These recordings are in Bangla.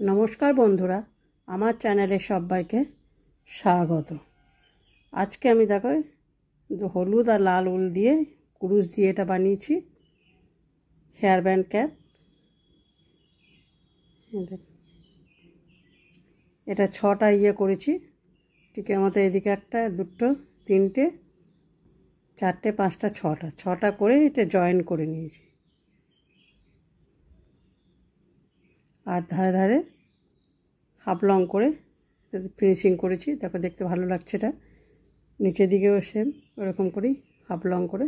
নমস্কার বন্ধুরা, আমার চ্যানেলে সবাইকে স্বাগত। আজকে আমি দেখো হলুদ আর লাল উল দিয়ে কুরুশ দিয়ে এটা বানিয়েছি হেয়ার ব্যান্ড ক্যাপ। এটা 6টা করেছি, ঠিক মতো এদিকে একটা, দুটো, তিনটে, চারটে, পাঁচটা, ছটা করে এটা জয়েন করে নিয়েছি। আর ধারে ধারে হাফ লং করে ফিনিশিং করেছি। দেখো দেখতে ভালো লাগছে। এটা নিচের দিকেও সেম ওরকম করেই হাফ লং করে।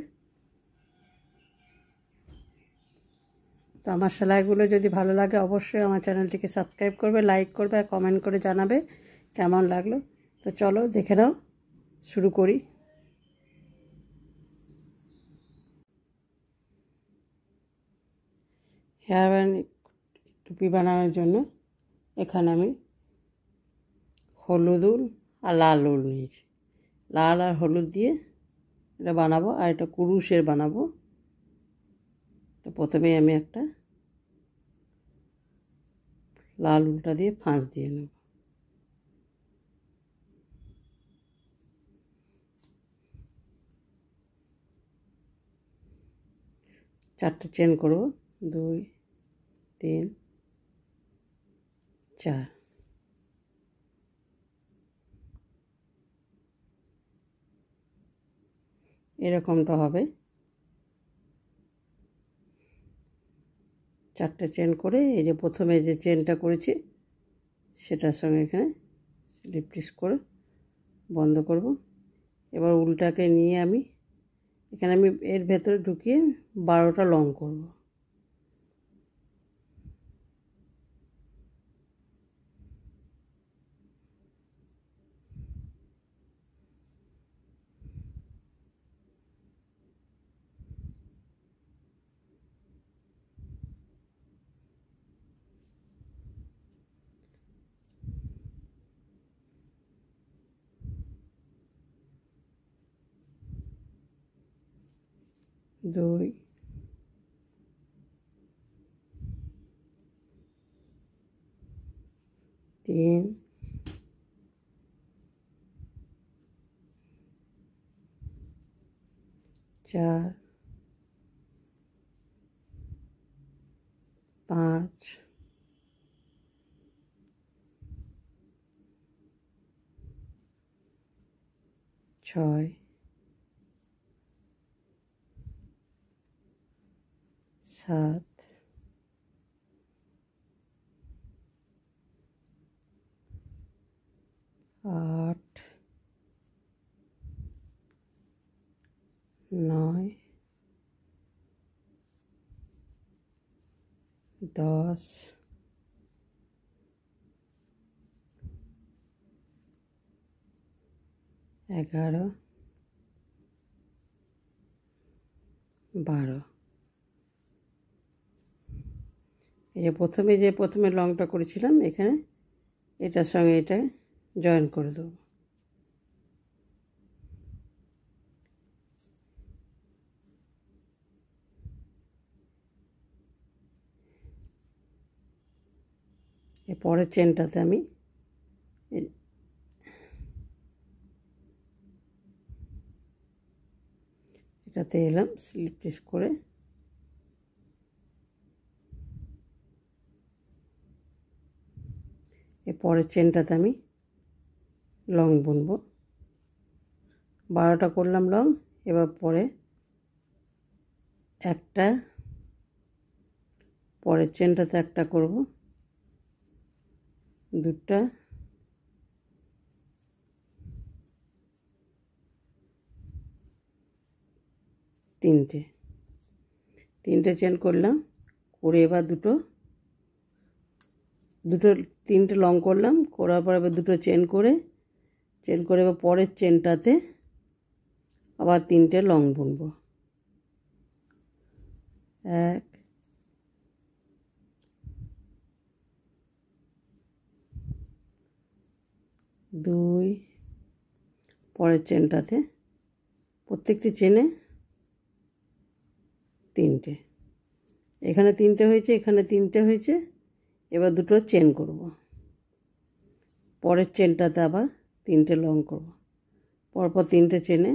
তো আমার সেলাইগুলো যদি ভালো লাগে অবশ্যই আমার চ্যানেলটিকে সাবস্ক্রাইব করবে, লাইক করবে আর কমেন্ট করে জানাবে কেমন লাগলো। তো চলো দেখে নাও, শুরু করি। হেয়ার ব্যান্ড টুপি বানানোর জন্য এখানে আমি হলুদ উল আর লাল উল নিয়েছি। লাল আর হলুদ দিয়ে এটা বানাবো, আর এটা কুরুশের বানাবো। তো প্রথমেই আমি একটা লাল উলটা দিয়ে ফাঁস দিয়ে নেব। চারটে চেন করব, 2, 3, 4। এরকমটা হবে। চারটে চেন করে এই যে প্রথমে যে চেনটা করেছি সেটার সঙ্গে এখানে স্লিপ টিস করে বন্ধ করব। এবার উলটাকে নিয়ে আমি এখানে এর ভেতরে ঢুকিয়ে 12টা লং করব। দুই, তিন, চার, 5, 6, 7, 8, 9, 10, 11, 12। এই যে প্রথমে লংটা করেছিলাম এখানে, এটার সঙ্গে এটা জয়েন করে দেবো। এর পরের চেনটাতে আমি এটাতে এলাম, স্লিপ টিস করে এর পরের চেনটাতে আমি লং বুনবো। 12টা করলাম লং। এবার পরে একটা, পরের চেনটাতে একটা করব, দুটা, তিনটে চেন করলাম করে এবার তিনটে লং করলাম, করার পর এবার দুটো চেন করে এবার পরের চেনটাতে আবার 3টে লং বুনবো। 1, 2, পরের চেনটাতে প্রত্যেকটি চেনে 3টে। এখানে 3টে হয়েছে, এখানে 3টে হয়েছে, এবার দুটো চেন করব, পরের চেনটাতে আবার 3টে লং করব, পরপর 3টে চেনে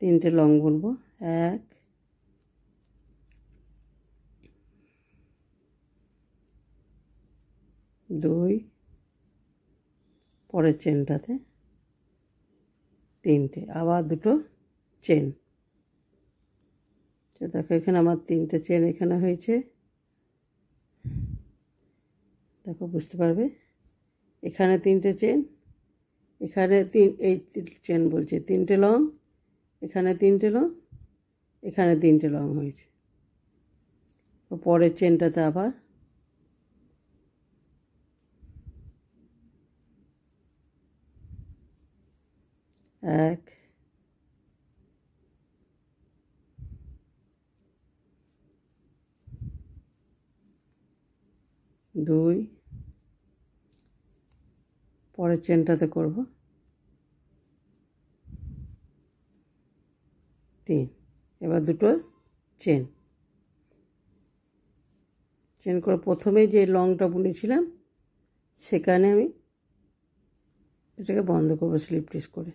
3টে লং বুনবো। 1 2, পরের চেনটাতে 3টে, আবার দুটো চেন। দেখো এখানে আমার 3টে চেন এখানে হয়েছে, দেখো বুঝতে পারবে। এখানে 3টে চেন, এখানে এই চেন বলছে 3টে লং, এখানে 3টে লং, এখানে 3টে লং হয়েছে। পরের চেনটাতে আবার 1 2, পরের চেনটাতে করব 3, এবার দুটো চেন করে প্রথমে যে লংটা বুনেছিলাম সেখানে আমি এটাকে বন্ধ করব স্লিপ স্টিচ করে।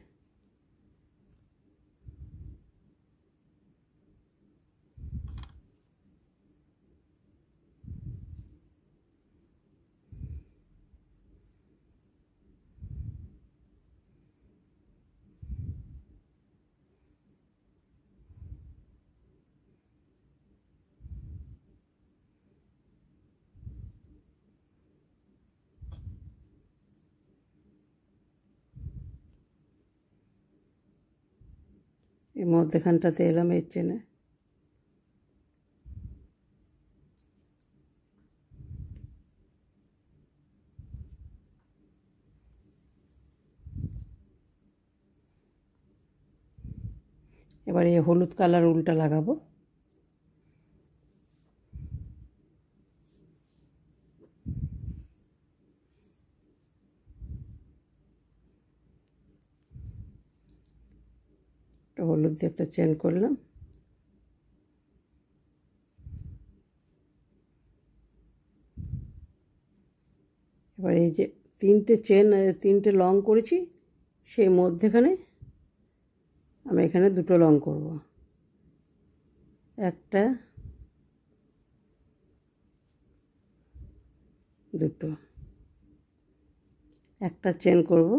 এই মধ্যখানটাতে এলাম এই চেনে, এবার এই হলুদ কালার উলটা লাগাবো। হলুদ দিয়ে একটা চেন করলাম, এবার এই যে 3টে চেন 3টে লং করেছি সেই মধ্যেখানে আমি এখানে দুটো লং করব, একটা দুটো, একটা চেন করব,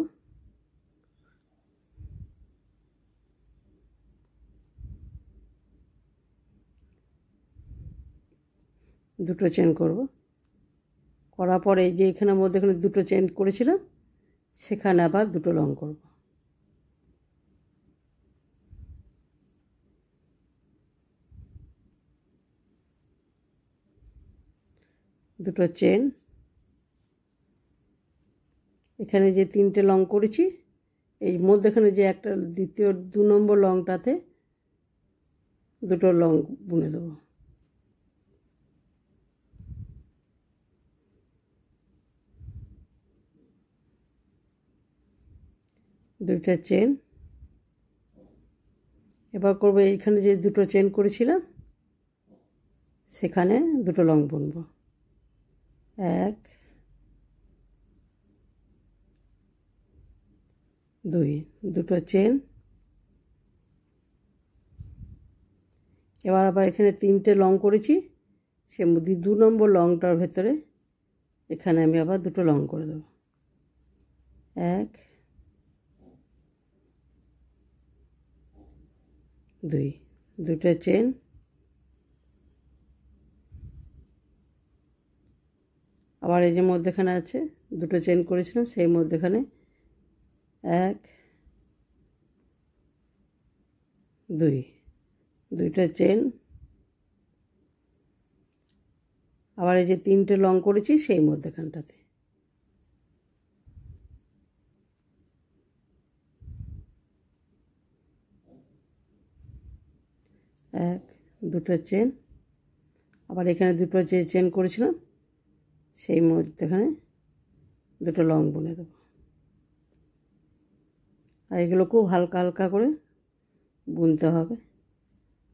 দুটো চেন করব, করার পরে এই যে এখানে মধ্যেখানে দুটো চেন করেছিলাম সেখানে আবার দুটো লং করব। দুটো চেন, এখানে যে 3টে লং করেছি এই মধ্যেখানে যে একটা দ্বিতীয় 2 নম্বর লংটাতে দুটো লং বুনে দেবো। দুইটা চেন, এবার করব এইখানে যে দুটো চেন করেছিলাম সেখানে দুটো লং বুনবো। 1 2, দুটো চেন, এবার আবার এখানে 3টে লং করেছি সে 2 নম্বর লংটার ভেতরে এখানে আমি আবার দুটো লং করে দেবো। 1 2, দুটো চেন, আবার এই যে মধ্যেখানে আছে দুটো চেন করেছিলাম সেই মধ্যেখানে 1 2, দুইটা চেন, আবার এই যে 3টে লং করেছি সেই মধ্যেখানটাতে 1 দুটো চেন, আবার এখানে দুটো যে চেন করেছিলাম সেই মধ্যেখানে দুটো লং বুনে দেবো। আর এগুলো খুব হালকা হালকা করে বুনতে হবে।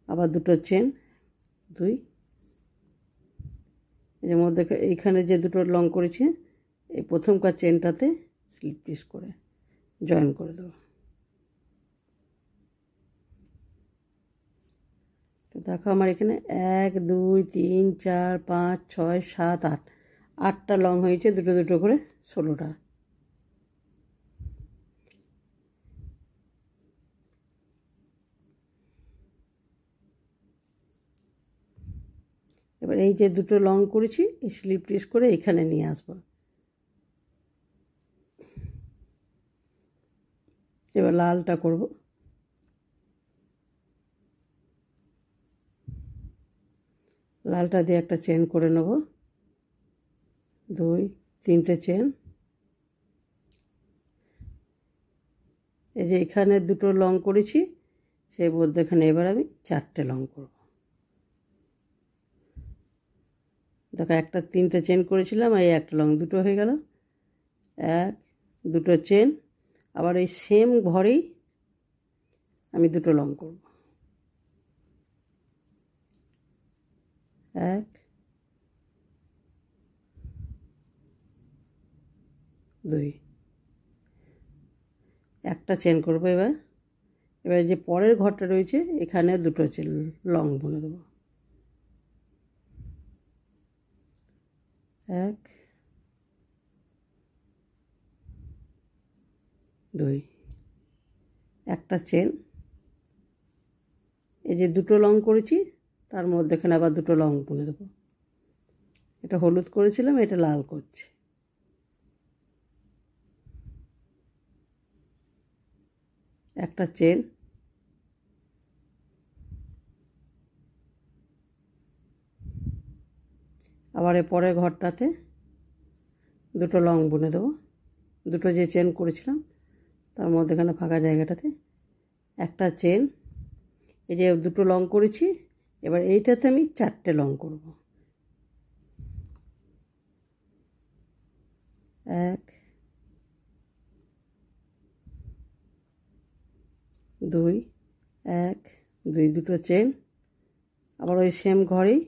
আবার দুটো চেন 2, এর মধ্যে এইখানে যে দুটো লং করেছি এই প্রথমকার চেনটাতে স্লিপ পিস করে জয়েন করে দেবো। তো দেখো আমার এখানে 1 2 3 4 5 6 7 8 8টা লং হয়েছে, দুটো দুটো করে 16টা। এবার এই যে দুটো লং করেছি এই স্লিপ পিস করে এখানে নিয়ে আসবো। এবার লালটা করব। লালটা দিয়ে একটা চেন করে নেব, 2 3টে চেন। এই যে এখানে দুটো লং করেছি সেই মধ্যেখানে এবার আমি 4টে লং করব। দেখো একটা 3টে চেন করেছিলাম, এই একটা লং, দুটো হয়ে গেল। 1 2টো চেন, আবার এই সেম ঘরেই আমি দুটো লং করব। 1 2 একটা চেন করব। এবার যে পরের ঘরটা রয়েছে এখানে দুটো চেন লং বুনে দেবো। 1 2 একটা চেন। এই যে দুটো লং করেছি তার মধ্যেখানে আবার দুটো লং বুনে দেবো। এটা হলুদ করেছিলাম, এটা লাল করছি। একটা চেন, আবার এর পরের ঘরটাতে দুটো লং বুনে দেবো। দুটো যে চেন করেছিলাম তার মধ্যেখানে ফাঁকা জায়গাটাতে একটা চেন। এই যে দুটো লং করেছি, এবার এইটাতে আমি 4টে লং করব। 1 2 1 2 দুটো চেন, আবার ওই সেম ঘরেই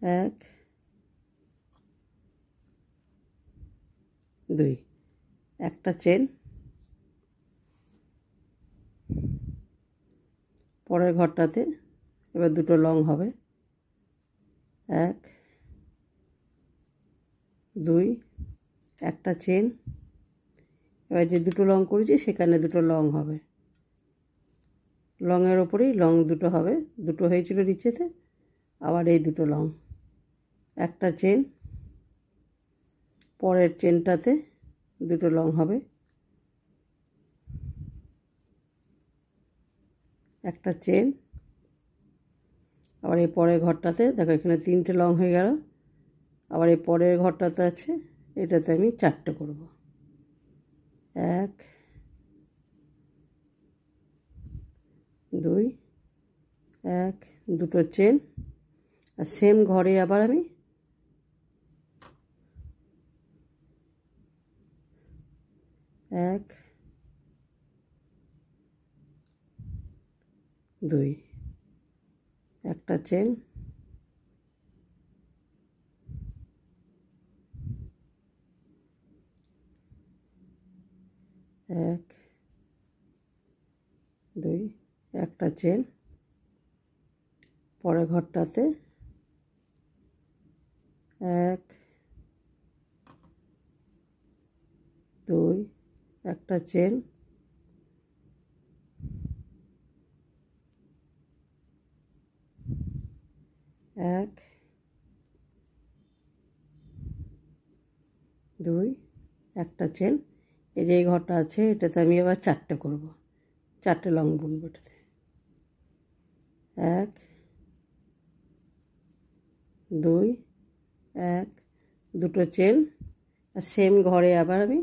1 2 একটা চেন। পরের ঘরটাতে এবার দুটো লং হবে, 1 2 একটা চেন। এবার যে দুটো লং করেছি সেখানে দুটো লং হবে, লংয়ের ওপরেই লং দুটো হবে। দুটো হয়েছিল নিচেতে, আবার এই দুটো লং। একটা চেন, পরের চেনটাতে দুটো লং হবে, একটা চেন। আবার এই পরের ঘরটাতে দেখো এখানে 3টে লং হয়ে গেল। আবার এই পরের ঘরটাতে আছে, এটাতে আমি 4টে করব। 1 2 1 দুটো চেন, আর সেম ঘরে আবার আমি 1 2 একটা চেন, এক দুই একটা চেন। পরের ঘরটাতে 1 2 একটা চেন, 1 2 একটা চেন। এই যে এই ঘরটা আছে এটাতে আমি আবার 4টে করব, 4টে লং বুনবো এটাতে। 1 2 1 দুটো চেন, আর সেম ঘরে আবার আমি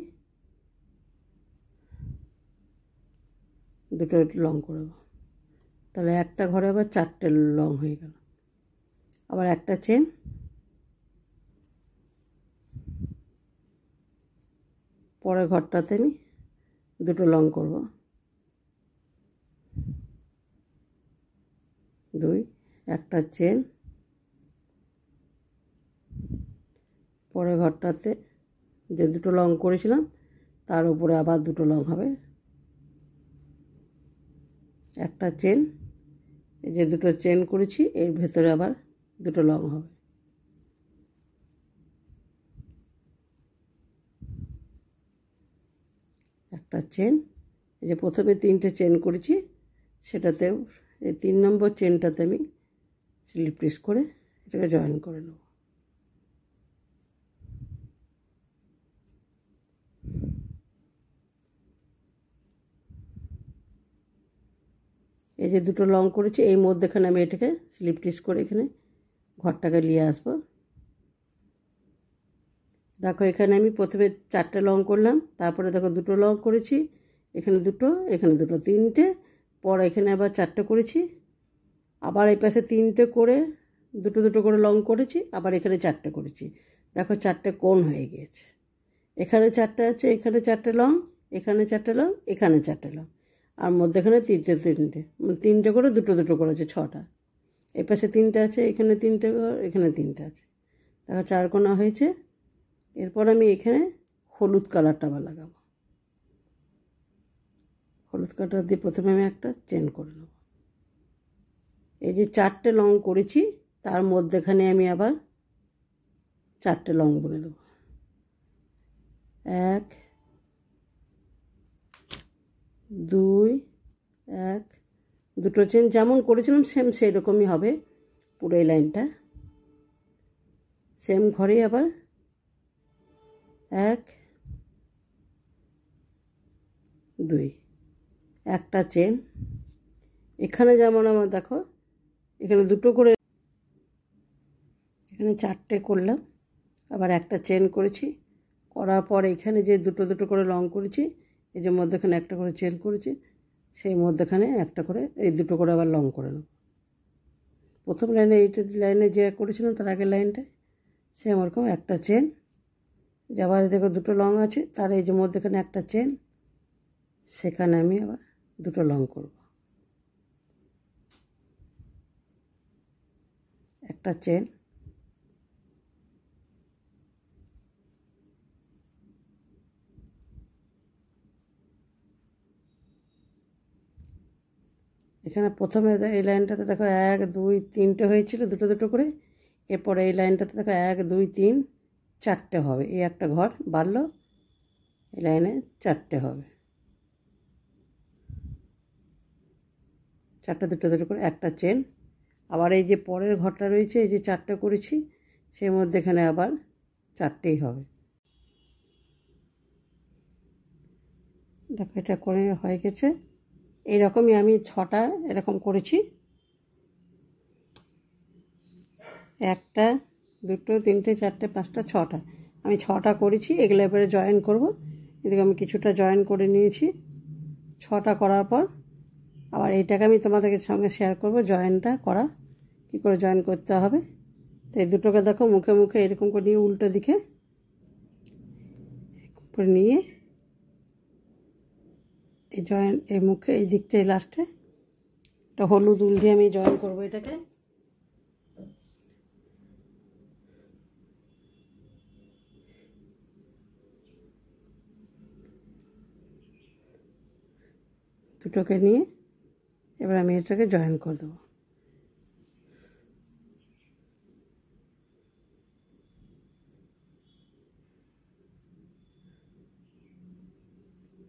দুটো লং করব। তাহলে একটা ঘরে আবার 4টে লং হয়ে গেল। আবার একটা চেন, পরের ঘরটাতে আমি দুটো লং করব, 2 একটা চেন, পরের ঘরটাতে যে দুটো লং করেছিলাম তার উপরে আবার দুটো লং হবে, একটা চেন, এই যে দুটো চেন করেছি এর ভেতরে আবার দুটো লং হবে। একটা চেন, এই যে প্রথমে 3টে চেন করেছি সেটাতে এই 3 নম্বর চেনটাতে আমি স্লিপ টুইস্ট করে এটাকে জয়েন করে নেব। এই যে দুটো লং করেছি এই মধ্যেখানে আমি এটাকে স্লিপ টুইস্ট করে এখানে ঘরটাকে নিয়ে আসবো। দেখো এখানে আমি প্রথমে 4টে লং করলাম, তারপরে দেখো দুটো লং করেছি, এখানে দুটো, এখানে দুটো, 3টে, পর এখানে আবার 4টে করেছি, আবার এই পাশে 3টে করে দুটো দুটো করে লং করেছি, আবার এখানে 4টে করেছি। দেখো 4টে কোণ হয়ে গিয়েছে, এখানে 4টে আছে, এখানে 4টে লং, এখানে 4টে লং, এখানে 4টে লং, আর মধ্যেখানে 3টে 3টে করে দুটো দুটো করেছে 6টা। এই পাশে 3টে আছে, এখানে 3টে, এখানে 3টে আছে, দেখো 4 কোণা হয়েছে। এরপর আমি এখানে হলুদ কালারটা আবার লাগাবো। হলুদ কালার দিয়ে প্রথমে আমি একটা চেন করে নেব। এই যে 4টে লং করেছি তার মধ্যেখানে আমি আবার 4টে লং বুনে দেব। 1 2 1, দুটো চেন যেমন করেছিলাম সেম সেই রকমই হবে পুরো এই লাইনটা। সেম ঘরে আবার 1 2, একটা চেন, এখানে যেমন আমার দেখো এখানে দুটো করে, এখানে 4টে করলাম, আবার একটা চেন করেছি, করার পর এখানে যে দুটো দুটো করে লং করেছি এই যে মধ্যেখানে একটা করে চেন করেছি, সেই মধ্যেখানে একটা করে এই দুটো করে আবার লং করে নেব। প্রথম লাইনে এইটা লাইনে যে করেছিলাম তার আগের লাইনটায় সেম ওরকম একটা চেন, যে আবার দেখো দুটো লং আছে তার এই যে মধ্যেখানে একটা চেন, সেখানে আমি আবার দুটো লং করব। একটা চেন, এখানে প্রথমে এই লাইনটাতে দেখো 1 2 3টে হয়েছিল দুটো দুটো করে, এরপরে এই লাইনটাতে দেখো 1 2 3 4টে হবে, এই একটা ঘর বাড়লো, এই লাইনে 4টে হবে, 4টে দুটো দুটো করে একটা চেন, আবার এই যে পরের ঘরটা রয়েছে এই যে 4টে করেছি সেই মধ্যে এখানে আবার 4টেই হবে। দেখো এটা করে হয়ে গেছে। এইরকমই আমি 6টা এরকম করেছি, 1 2 3 4 5 6টা, আমি 6টা করেছি। এগুলো এবারে জয়েন করব। এদিকে আমি কিছুটা জয়েন করে নিয়েছি। 6টা করার পর আবার এইটাকে আমি তোমাদের সঙ্গে শেয়ার করব জয়েনটা করা কী করে জয়েন করতে হবে। তো এই দুটোকে দেখো মুখে মুখে এরকম করে নিয়ে উল্টো দিকে করে নিয়ে এই জয়েন এই মুখে এই দিকটায় লাস্টে একটা হলুদ উল দিয়ে আমি জয়েন করব এটাকে। দুটোকে নিয়ে এবার আমি এটাকে জয়েন করে দেবো।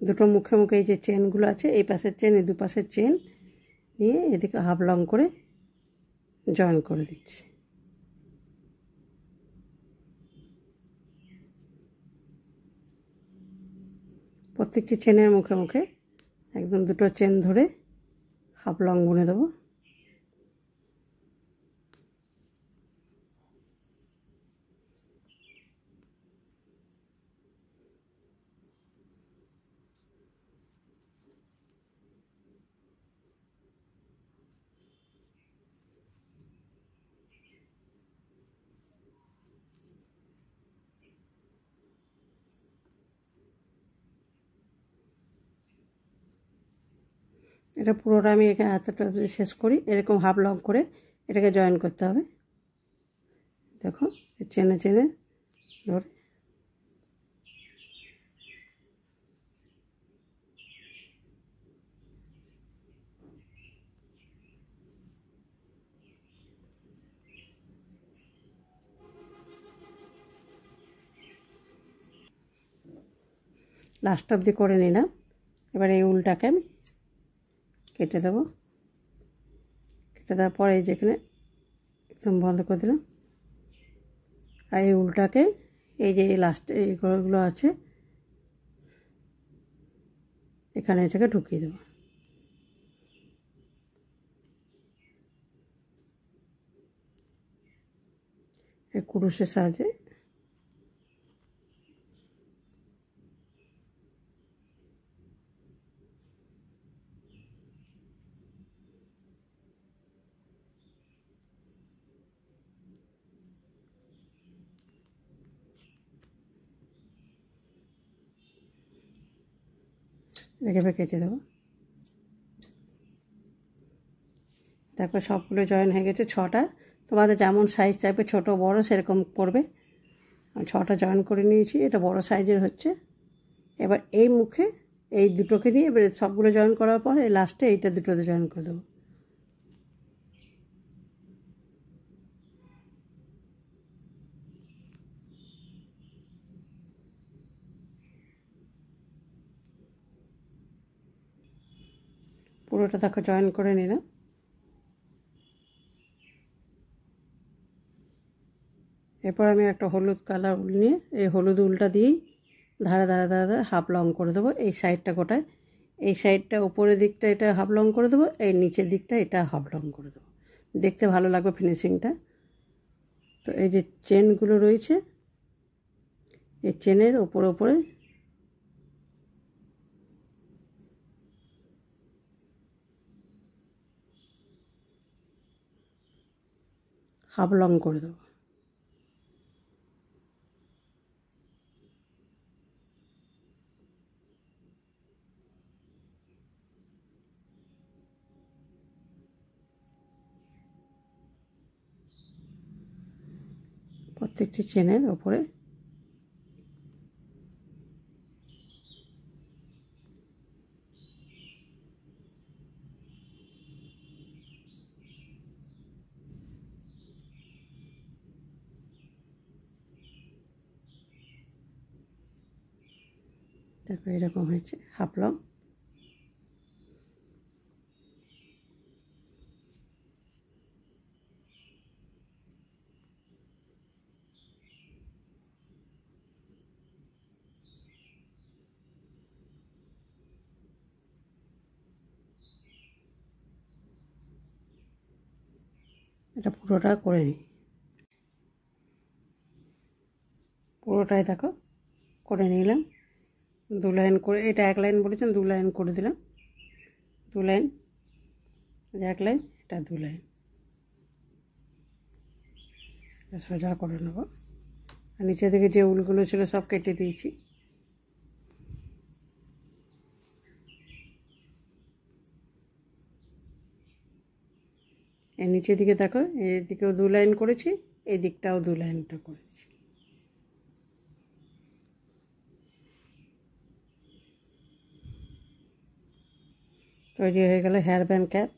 দুটো মুখে মুখে এই যে চেনগুলো আছে এই পাশের চেন এই দুপাশের চেন নিয়ে এদিকে হাফ লং করে জয়েন করে দিচ্ছি। প্রত্যেকটি চেনের মুখে মুখে একদম দুটো চেন ধরে হাফ লং বুনে দেবো। এটা পুরোটা আমি এখানে এতটা শেষ করি। এরকম হাফ লং করে এটাকে জয়েন করতে হবে। দেখো চেনে চেনে ধরে লাস্ট অবধি করে নিলাম। এবার এই উলটাকে আমি কেটে দেবো। কেটে দেওয়ার পর এই যেখানে একদম বন্ধ করে দিলাম। আর এই উলটাকে এই যে লাস্টে এই ঘরগুলো আছে এখানে এটাকে ঢুকিয়ে দেবো। এই কুরুশের সাহায্যে এভাবে কেটে দেবো। তারপর সবগুলো জয়েন হয়ে গেছে 6টা। তোমাদের যেমন সাইজ চাইবে ছোট বড় সেরকম করবে। আমি 6টা জয়েন করে নিয়েছি, এটা বড় সাইজের হচ্ছে। এবার এই মুখে এই দুটোকে নিয়ে এবারে সবগুলো জয়েন করার পর এই লাস্টে এইটা দুটোতে জয়েন করে দেবো। পুরোটা দেখো জয়েন করে নিলাম। এরপর আমি একটা হলুদ কালার উল নিয়ে এই হলুদ উলটা দিয়েই ধারে ধারে ধারে ধারে হাফ লং করে দেবো। এই সাইডটা গোটায়, এই সাইডটা উপরের দিকটা এটা হাফ লং করে দেবো, এই নিচের দিকটা এটা হাফ লং করে দেবো। দেখতে ভালো লাগবে ফিনিশিংটা। তো এই যে চেনগুলো রয়েছে এই চেনের ওপরে ওপরে হাফ লং করে দেবো। প্রত্যেকটি চেনের ওপরে দেখো এরকম হয়েছে হাফ লং। এটা পুরোটা করে নিই। পুরোটাই দেখো করে নিলাম। 2 লাইন করে, এটা 1 লাইন বলেছেন 2 লাইন করে দিলাম। 2 লাইন, 1 লাইন, এটা 2 লাইন সোজা করে নেব। আর নিচে থেকে যে উলগুলো ছিল সব কেটে দিয়েছি। এর নিচের দিকে দেখো এর দিকেও 2 লাইন করেছি, এই দিকটাও 2 লাইনটা করেছি। তৈরি হয়ে গেল হেয়ার ব্যান্ড ক্যাপ।